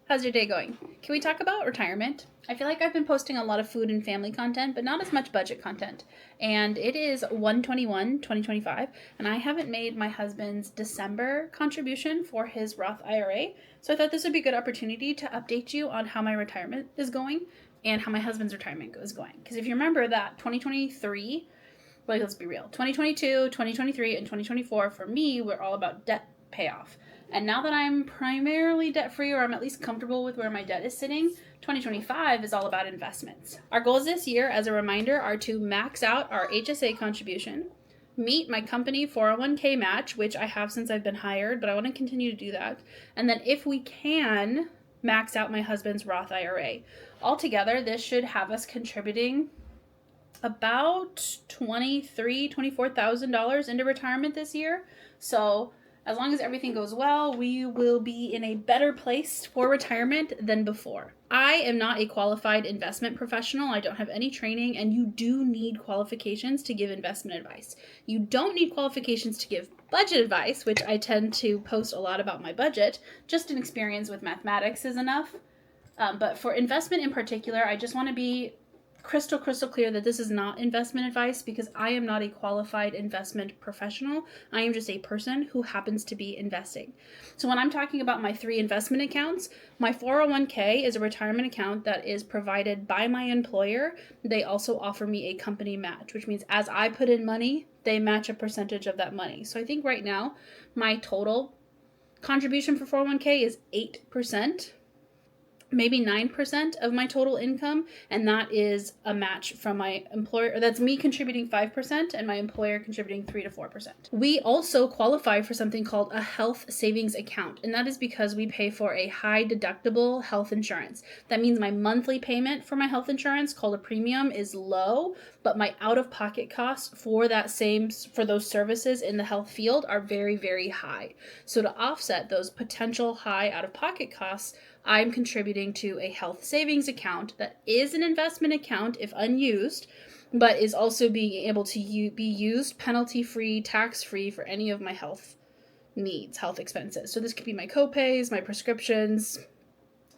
How's your day going? Can we talk about retirement? I feel like I've been posting a lot of food and family content, but not as much budget content. And it is 1/21/2025, and I haven't made my husband's December contribution for his Roth IRA. So I thought this would be a good opportunity to update you on how my retirement is going and how my husband's retirement is going. Because if you remember that 2023, like, let's be real, 2022, 2023, and 2024 for me were all about debt payoff. And now that I'm primarily debt-free, or I'm at least comfortable with where my debt is sitting, 2025 is all about investments. Our goals this year, as a reminder, are to max out our HSA contribution, meet my company 401k match, which I have since I've been hired, but I want to continue to do that. And then if we can, max out my husband's Roth IRA. Altogether, this should have us contributing about $24,000 into retirement this year. So as long as everything goes well, we will be in a better place for retirement than before. I am not a qualified investment professional. I don't have any training, and you do need qualifications to give investment advice. You don't need qualifications to give budget advice, which I tend to post a lot about my budget. Just an experience with mathematics is enough. But for investment in particular, I just want to be crystal clear that this is not investment advice, because I am not a qualified investment professional. I am just a person who happens to be investing. So when I'm talking about my 3 investment accounts, my 401k is a retirement account that is provided by my employer. They also offer me a company match, which means as I put in money, they match a percentage of that money. So I think right now my total contribution for 401k is 8%. Maybe 9% of my total income, and that is a match from my employer. That's me contributing 5% and my employer contributing 3 to 4%. We also qualify for something called a health savings account, and that is because we pay for a high deductible health insurance. That means my monthly payment for my health insurance, called a premium, is low, but my out-of-pocket costs for those services in the health field are very, very high. So to offset those potential high out-of-pocket costs, I'm contributing to a health savings account that is an investment account if unused, but is also being able to be used penalty-free, tax-free for any of my health needs, health expenses. So this could be my copays, my prescriptions,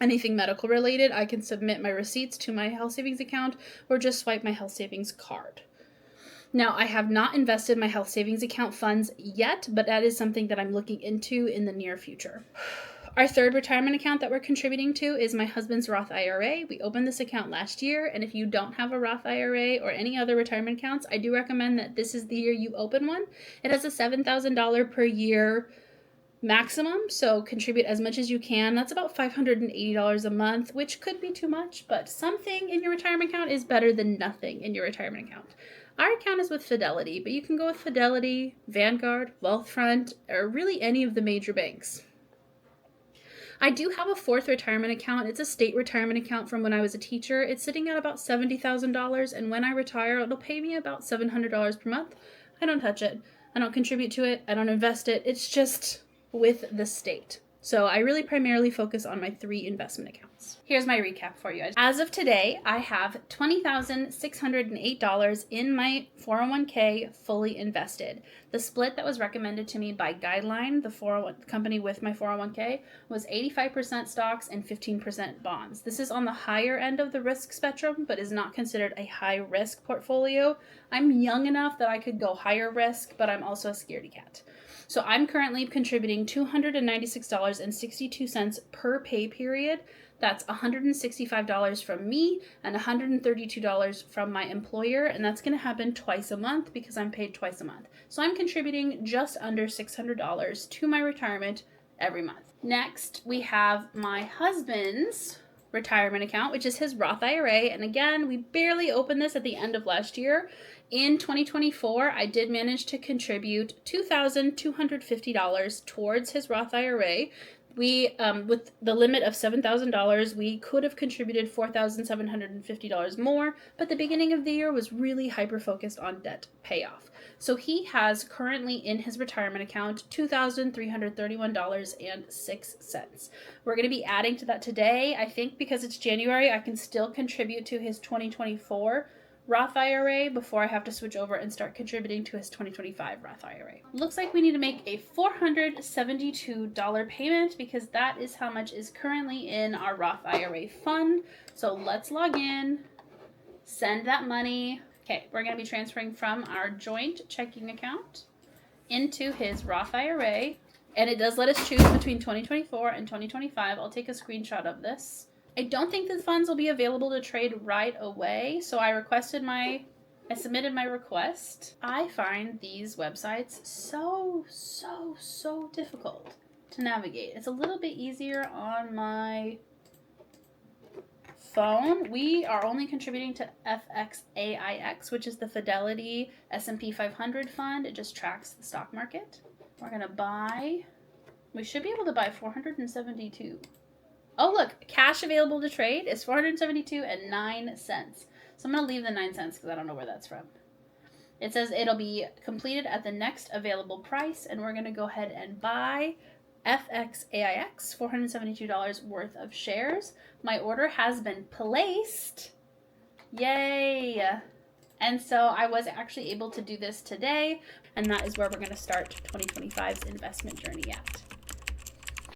anything medical related. I can submit my receipts to my health savings account or just swipe my health savings card. Now, I have not invested my health savings account funds yet, but that is something that I'm looking into in the near future. Our 3rd retirement account that we're contributing to is my husband's Roth IRA. We opened this account last year, and if you don't have a Roth IRA or any other retirement accounts, I do recommend that this is the year you open one. It has a $7,000 per year maximum, so contribute as much as you can. That's about $580 a month, which could be too much, but something in your retirement account is better than nothing in your retirement account. Our account is with Fidelity, but you can go with Fidelity, Vanguard, Wealthfront, or really any of the major banks. I do have a 4th retirement account. It's a state retirement account from when I was a teacher. It's sitting at about $70,000, and when I retire, it'll pay me about $700 per month. I don't touch it. I don't contribute to it. I don't invest it. It's just with the state. So I really primarily focus on my 3 investment accounts. Here's my recap for you. As of today, I have $20,608 in my 401k fully invested. The split that was recommended to me by Guideline, the 401 company with my 401k, was 85% stocks and 15% bonds. This is on the higher end of the risk spectrum, but is not considered a high risk portfolio. I'm young enough that I could go higher risk, but I'm also a scaredy cat. So I'm currently contributing $296.62 per pay period. That's $165 from me and $132 from my employer, and that's going to happen twice a month because I'm paid twice a month. So I'm contributing just under $600 to my retirement every month. Next, we have my husband's retirement account, which is his Roth IRA, and again, we barely opened this at the end of last year. In 2024, I did manage to contribute $2,250 towards his Roth IRA. We, with the limit of $7,000, we could have contributed $4,750 more, but the beginning of the year was really hyper-focused on debt payoff. So he has currently in his retirement account $2,331.06. We're going to be adding to that today. I think because it's January, I can still contribute to his 2024 Roth IRA before I have to switch over and start contributing to his 2025 Roth IRA. Looks like we need to make a $472 payment because that is how much is currently in our Roth IRA fund. So let's log in, send that money. Okay, we're going to be transferring from our joint checking account into his Roth IRA. And it does let us choose between 2024 and 2025. I'll take a screenshot of this. I don't think the funds will be available to trade right away, so I submitted my request. I find these websites so difficult to navigate. It's a little bit easier on my phone. We are only contributing to FXAIX, which is the Fidelity S&P 500 fund. It just tracks the stock market. We're going to buy. We should be able to buy 472. Oh, look, cash available to trade is 472 and 9 cents. So I'm going to leave the 9 cents because I don't know where that's from. It says it'll be completed at the next available price, and we're going to go ahead and buy FXAIX, $472 worth of shares. My order has been placed. Yay! And so I was actually able to do this today, and that is where we're going to start 2025's investment journey at.